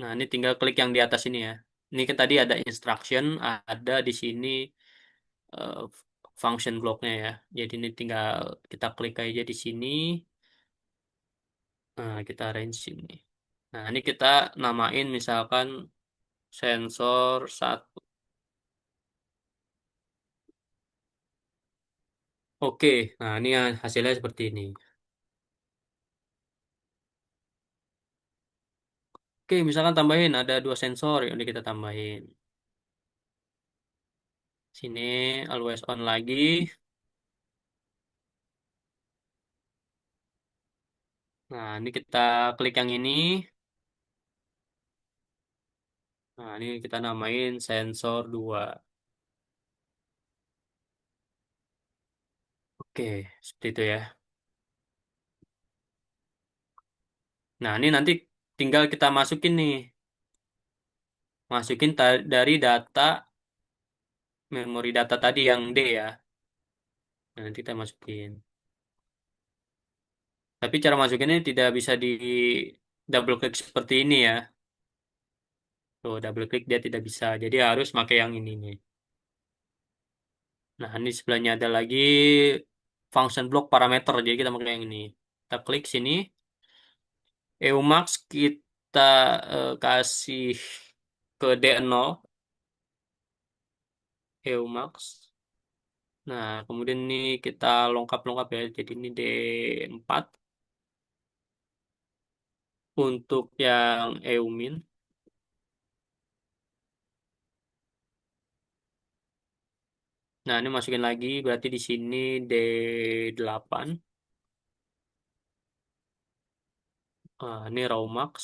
Speaker 1: Nah, ini tinggal klik yang di atas ini ya. Ini kan tadi ada instruction, ada di sini eh, function blocknya ya. Jadi ini tinggal kita klik aja di sini. Nah, kita arrange sini. Nah, ini kita namain misalkan sensor satu. Oke, nah ini yang hasilnya seperti ini. Oke, misalkan tambahin ada dua sensor, yang ini kita tambahin. Sini always on lagi. Nah, ini kita klik yang ini. Nah, ini kita namain sensor 2. Oke, seperti itu ya. Nah, ini nanti tinggal kita masukin nih. Masukin dari data, memori data tadi yang D ya. Nah, nanti kita masukin. Tapi cara masukinnya tidak bisa di double klik seperti ini ya. Tuh, double klik dia tidak bisa. Jadi harus pakai yang ini nih. Nah, ini sebelahnya ada lagi function block parameter. Jadi kita pakai yang ini. Kita klik sini. Eumax kita kasih ke D0. Eumax. Nah, kemudian ini kita lengkap-lengkap ya. Jadi ini D4 untuk yang Eumin. Nah, ini masukin lagi. Berarti di sini D8. Ini Raumax.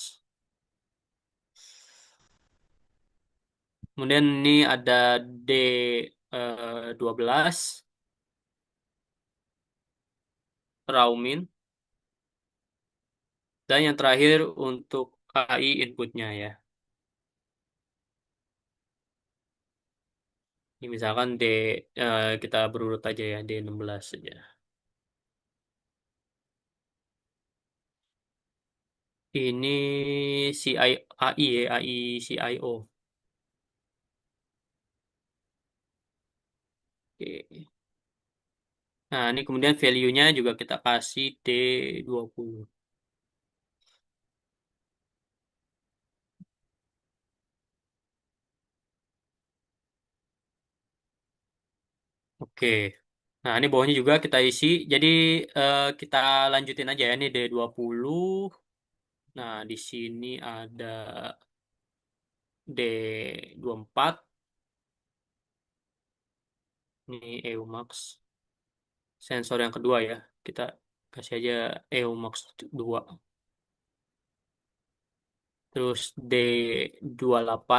Speaker 1: Kemudian ini ada D12 Raumin. Dan yang terakhir untuk KI inputnya ya. Ini misalkan kita berurut aja ya, D16 saja. Ini CI AI ya, AI CIO. Oke. Nah, ini kemudian value-nya juga kita kasih D20. Oke. Nah, ini bawahnya juga kita isi. Jadi kita lanjutin aja ya, ini D20. Nah, di sini ada D24. Ini EUMAX. Sensor yang kedua ya. Kita kasih aja EUMAX 2. Terus D28.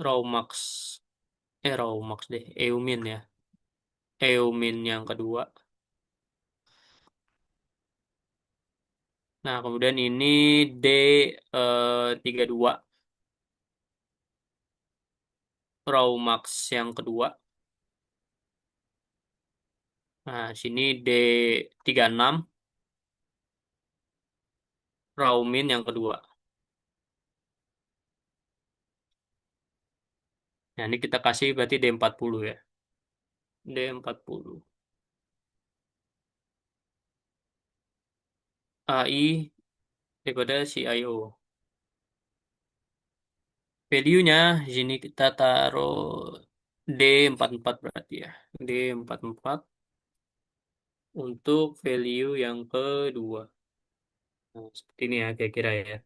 Speaker 1: RAWMAX. RAWMAX deh. EUMIN ya. EUMIN yang kedua. Nah, kemudian ini D32. RAWMAX yang kedua. Nah, sini D36. RAWMIN yang kedua. Nah, ini kita kasih berarti D40 ya. D40. AI daripada CIO. Value-nya di sini kita taruh D44 berarti ya. D44 untuk value yang kedua. Nah, seperti ini ya kira-kira ya.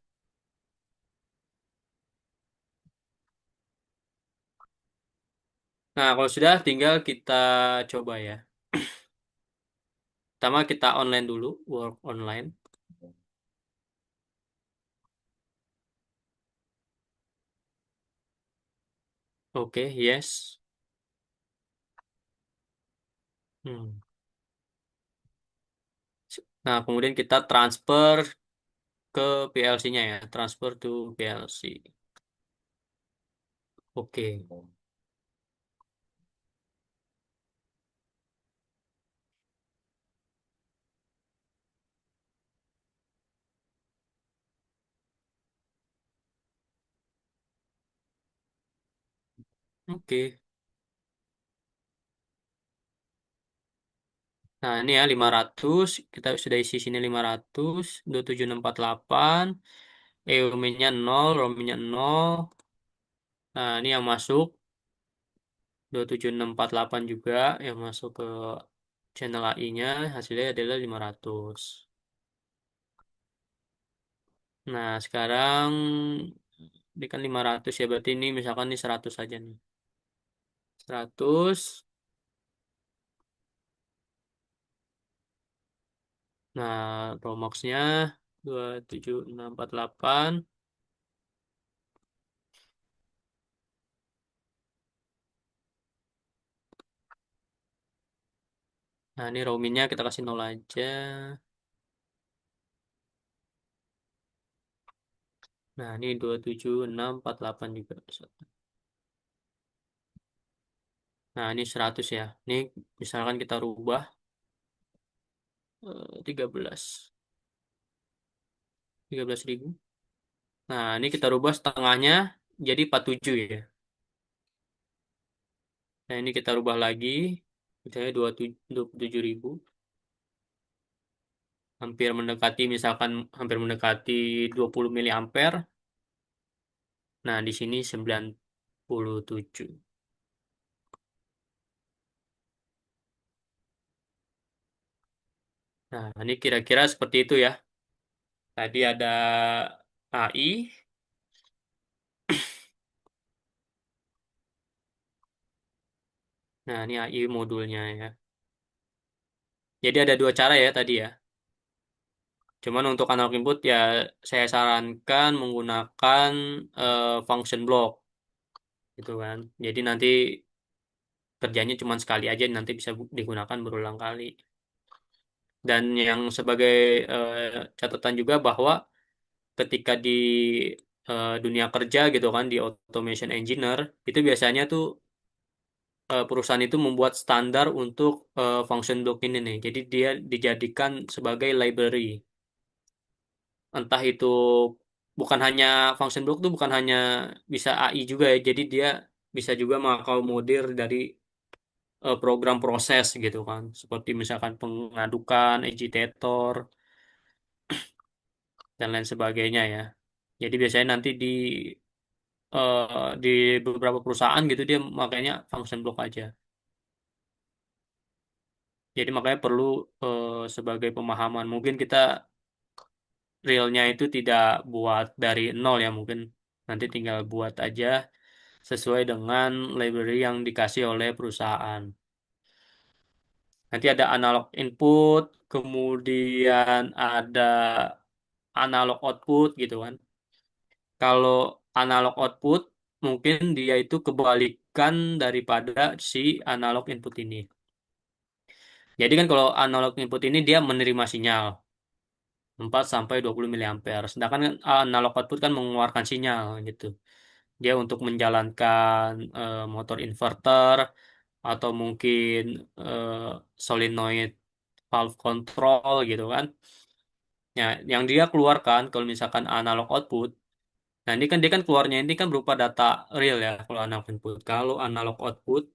Speaker 1: Nah, kalau sudah tinggal kita coba ya. Pertama kita online dulu, work online. Oke, yes. Hmm. Nah, kemudian kita transfer ke PLC-nya ya. Transfer to PLC. Oke. Oke. Nah, ini ya 500. Kita sudah isi sini 500. 27648. EUMIN-nya 0, ROM-nya 0. Nah, ini yang masuk 27648 juga yang masuk ke channel AI-nya hasilnya adalah 500. Nah, sekarang ini kan 500 ya, berarti ini misalkan ini 100 saja nih. 100. Nah, Romox-nya 27648. Nah, ini roamingnya kita kasih 0 aja. Nah, ini 27648 juga. Nah, ini 100 ya. Ini misalkan kita rubah 13. 13.000. Nah, ini kita rubah setengahnya jadi 47 ya. Nah, ini kita rubah lagi. Misalnya 27.000. Hampir mendekati, misalkan hampir mendekati 20 miliampere. Nah, di sini 97. Nah, ini kira-kira seperti itu ya. Tadi ada AI. Nah, ini AI modulnya ya. Jadi ada dua cara ya tadi ya. Cuman untuk analog input ya saya sarankan menggunakan function block gitu kan. Jadi nanti kerjanya cuma sekali aja nanti bisa digunakan berulang kali. Dan yang sebagai catatan juga bahwa ketika di dunia kerja gitu kan di automation engineer itu biasanya tuh perusahaan itu membuat standar untuk function block ini nih. Jadi dia dijadikan sebagai library. Entah itu bukan hanya function block tuh bukan hanya bisa AI juga ya. Jadi dia bisa juga mengakomodir dari program proses gitu kan, seperti misalkan pengadukan, agitator, dan lain sebagainya ya. Jadi biasanya nanti di beberapa perusahaan gitu dia makanya function block aja. Jadi makanya perlu sebagai pemahaman. Mungkin kita realnya itu tidak buat dari nol ya, mungkin nanti tinggal buat aja sesuai dengan library yang dikasih oleh perusahaan. Nanti ada analog input, kemudian ada analog output gitu kan. Kalau analog output mungkin dia itu kebalikan daripada si analog input ini. Jadi kan kalau analog input ini dia menerima sinyal 4 sampai 20 miliampere. Sedangkan kan analog output kan mengeluarkan sinyal gitu. Dia untuk menjalankan motor inverter atau mungkin eh, solenoid valve control gitu kan. Ya, yang dia keluarkan kalau misalkan analog output, nah ini kan dia kan keluarnya ini kan berupa data real ya kalau analog input. Kalau analog output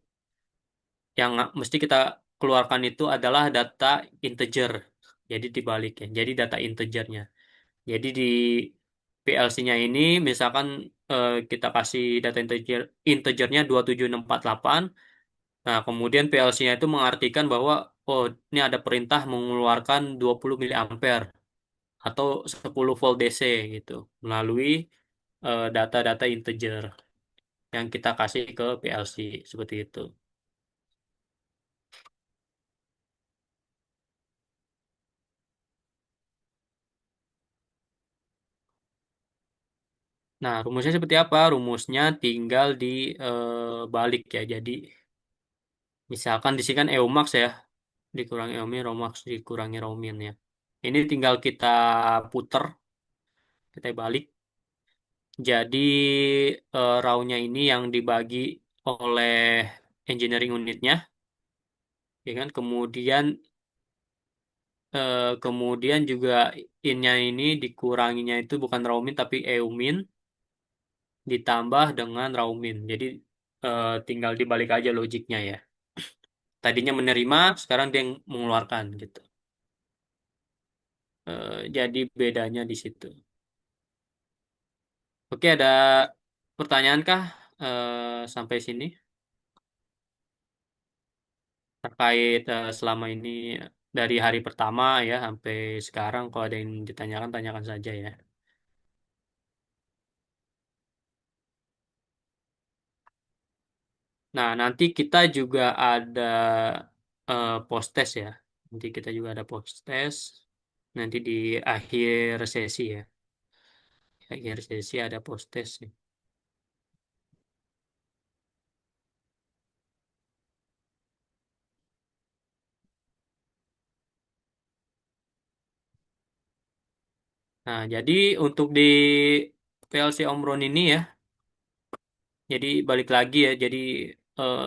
Speaker 1: yang mesti kita keluarkan itu adalah data integer. Jadi dibalik ya. Jadi data integernya. Jadi di PLC-nya ini misalkan kita kasih data integernya 27648. Nah, kemudian PLC-nya itu mengartikan bahwa oh ini ada perintah mengeluarkan 20 miliampere atau 10 volt DC gitu melalui data-data integer yang kita kasih ke PLC seperti itu. Nah, rumusnya seperti apa? Rumusnya tinggal dibalik ya. Jadi, misalkan di sini kan EUMAX ya, dikurangi EUMIN, ROMAX dikurangi ROMIN ya. Ini tinggal kita puter, kita balik. Jadi, raw-nya ini yang dibagi oleh engineering unitnya, ya kan? Kemudian juga in-nya ini dikuranginya itu bukan ROMIN tapi EUMIN ditambah dengan ROMIN. Jadi, tinggal dibalik aja logiknya ya. Tadinya menerima, sekarang dia yang mengeluarkan gitu. Jadi bedanya di situ. Oke, ada pertanyaan kah sampai sini terkait selama ini dari hari pertama ya sampai sekarang kalau ada yang ditanyakan tanyakan saja ya. Nah, nanti kita juga ada post test ya. Nanti kita juga ada post test nanti di akhir sesi ya. Akhir sesi ada post test nih. Nah, jadi untuk di PLC Omron ini ya, jadi balik lagi ya, jadi eh,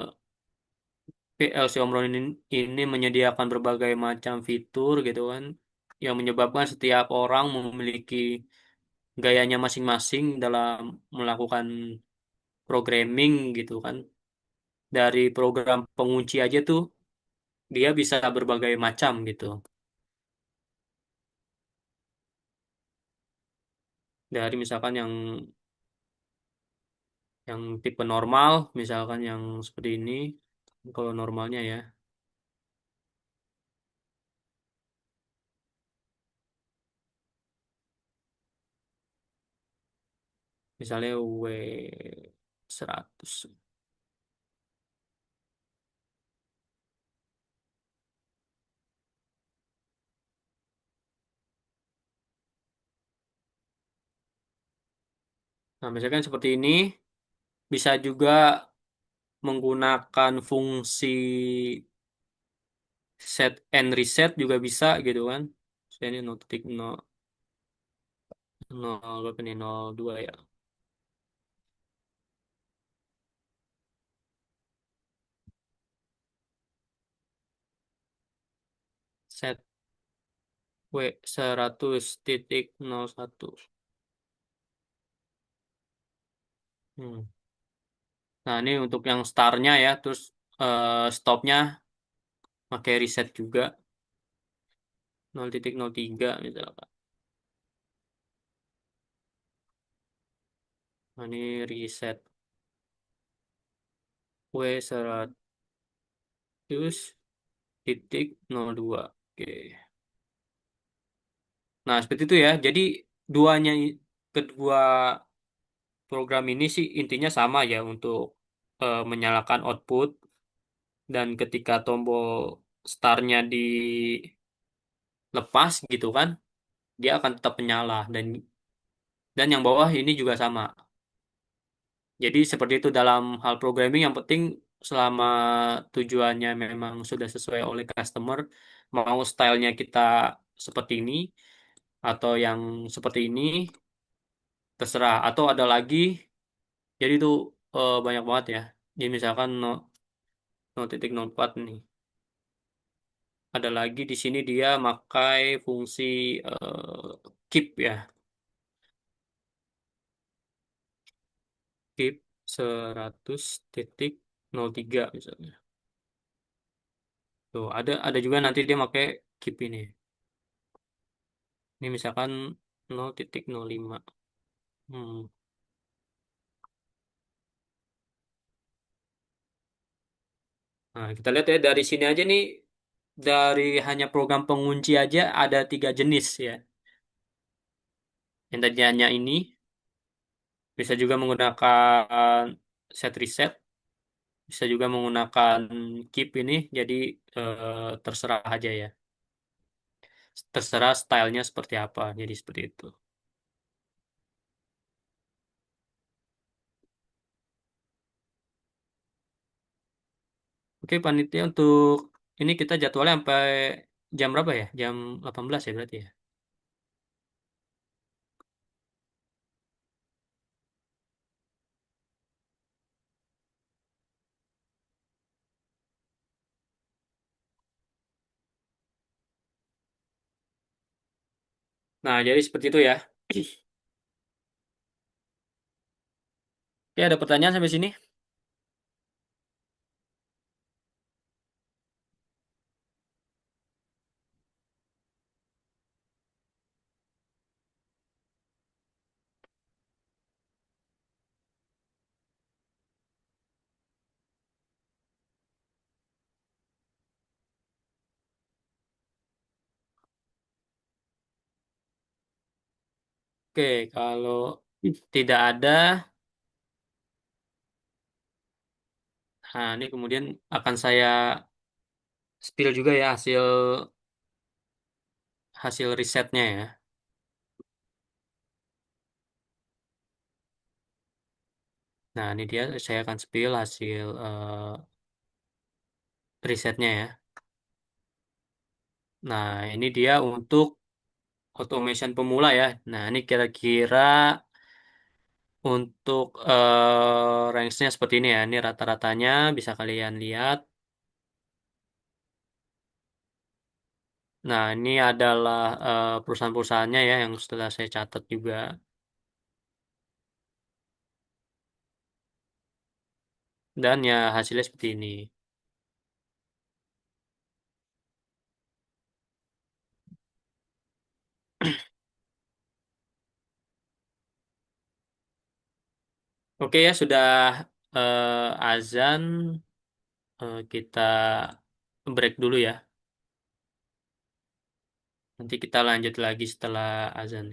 Speaker 1: PLC Omron ini menyediakan berbagai macam fitur gitu kan, yang menyebabkan setiap orang memiliki gayanya masing-masing dalam melakukan programming gitu kan. Dari program pengunci aja tuh dia bisa berbagai macam gitu. Dari misalkan yang tipe normal, misalkan yang seperti ini, kalau normalnya ya. Misalnya W100. Nah, misalkan seperti ini bisa juga menggunakan fungsi set and reset juga bisa gitu kan. Saya ini notik 0, 0 berapa nih? 02 ya. Set W100.01. Hmm. Nah, ini untuk yang startnya ya, terus stopnya pakai reset juga 0,03 misalkan. Nah, ini reset W100,02. Oke. Nah, seperti itu ya. Jadi duanya kedua program ini sih intinya sama ya untuk menyalakan output dan ketika tombol startnya dilepas gitu kan, dia akan tetap menyala dan yang bawah ini juga sama. Jadi seperti itu dalam hal programming yang penting selama tujuannya memang sudah sesuai oleh customer, mau stylenya kita seperti ini atau yang seperti ini terserah. Atau ada lagi, jadi itu banyak banget ya. Jadi misalkan 0,04 nih. Ada lagi di sini dia makai fungsi keep ya, keep 100,03 misalnya. Tuh, ada juga nanti dia pakai keep ini. Ini misalkan 0,05. Hmm. Nah, kita lihat ya dari sini aja nih, dari hanya program pengunci aja ada 3 jenis ya. Yang tadi hanya ini, bisa juga menggunakan set reset, bisa juga menggunakan keep ini, jadi terserah aja ya. Terserah stylenya seperti apa, jadi seperti itu. Oke, panitia untuk ini kita jadwalnya sampai jam berapa ya? Jam 18 ya berarti ya? Nah, jadi seperti itu ya. Oke, ada pertanyaan sampai sini? Oke, kalau tidak ada, nah ini kemudian akan saya spill juga ya hasil hasil risetnya ya. Nah, ini dia saya akan spill hasil risetnya ya. Nah, ini dia untuk automation pemula ya. Nah, ini kira-kira untuk range-nya seperti ini ya. Ini rata-ratanya bisa kalian lihat. Nah, ini adalah perusahaan-perusahaannya ya yang setelah saya catat juga. Dan ya hasilnya seperti ini. Oke ya, sudah azan. Kita break dulu ya. Nanti kita lanjut lagi setelah azan.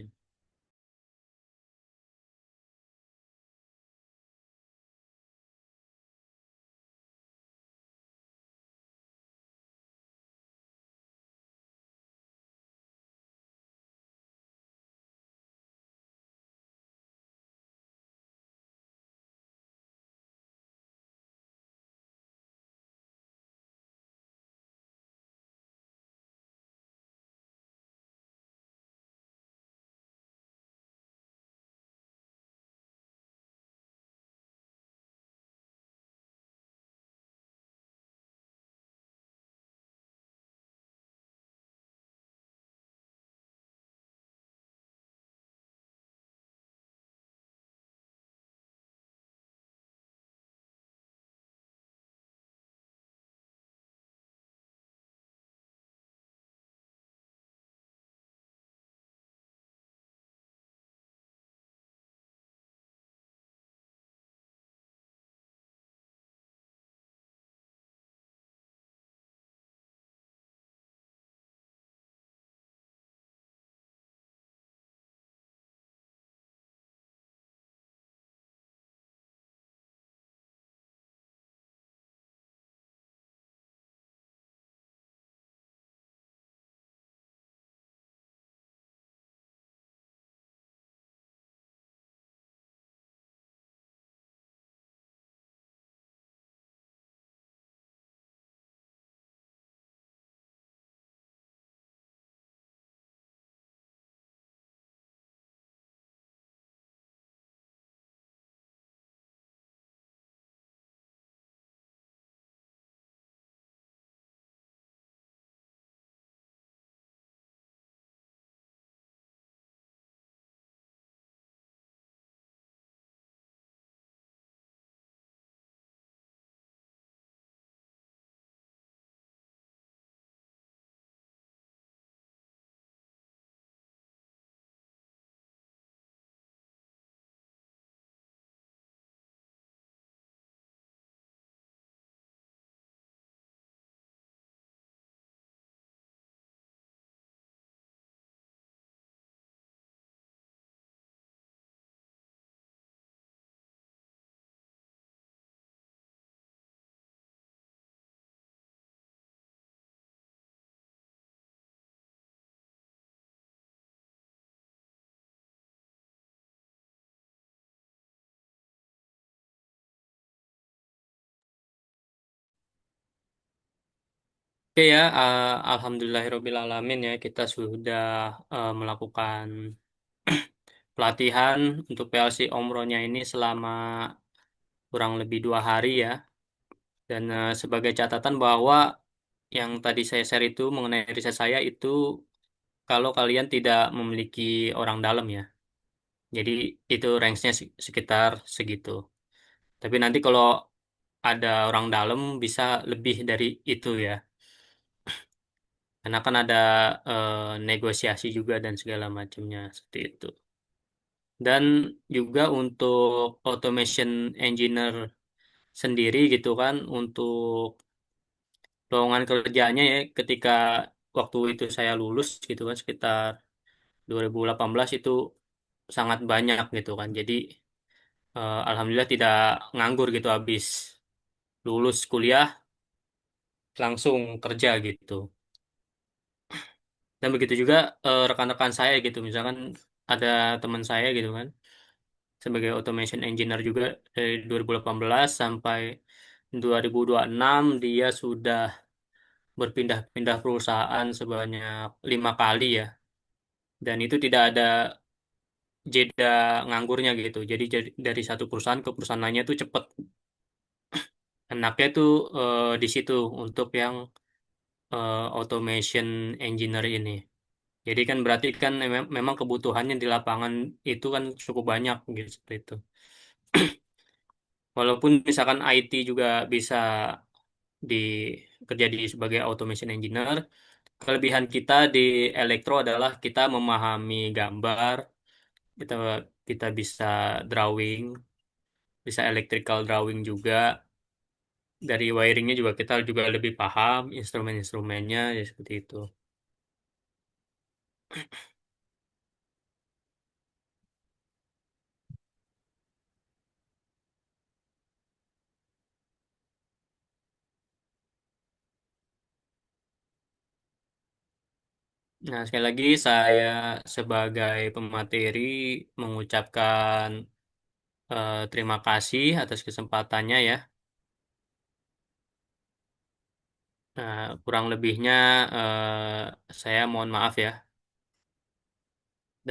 Speaker 1: Oke ya, alhamdulillahirobbil alamin ya kita sudah melakukan pelatihan untuk PLC Omrohnya ini selama kurang lebih 2 hari ya. Dan sebagai catatan bahwa yang tadi saya share itu mengenai riset saya itu kalau kalian tidak memiliki orang dalam ya. Jadi itu range-nya sekitar segitu. Tapi nanti kalau ada orang dalam bisa lebih dari itu ya. Karena kan ada negosiasi juga dan segala macamnya seperti itu. Dan juga untuk automation engineer sendiri gitu kan untuk lowongan kerjanya ya ketika waktu itu saya lulus gitu kan sekitar 2018 itu sangat banyak gitu kan. Jadi alhamdulillah tidak nganggur gitu habis lulus kuliah langsung kerja gitu. Dan begitu juga rekan-rekan saya gitu misalkan ada teman saya gitu kan sebagai automation engineer juga dari 2018 sampai 2026 dia sudah berpindah-pindah perusahaan sebanyak 5 kali ya. Dan itu tidak ada jeda nganggurnya gitu. Dari satu perusahaan ke perusahaan lainnya tuh cepet. Enaknya tuh di situ untuk yang automation engineer ini. Jadi kan berarti kan memang kebutuhannya di lapangan itu kan cukup banyak gitu seperti itu. Walaupun misalkan IT juga bisa di kerja di sebagai automation engineer, kelebihan kita di elektro adalah kita memahami gambar, kita kita bisa drawing, bisa electrical drawing juga. Dari wiringnya juga kita juga lebih paham instrumen-instrumennya ya seperti itu. Nah, sekali lagi saya sebagai pemateri mengucapkan terima kasih atas kesempatannya ya. Nah, kurang lebihnya saya mohon maaf ya.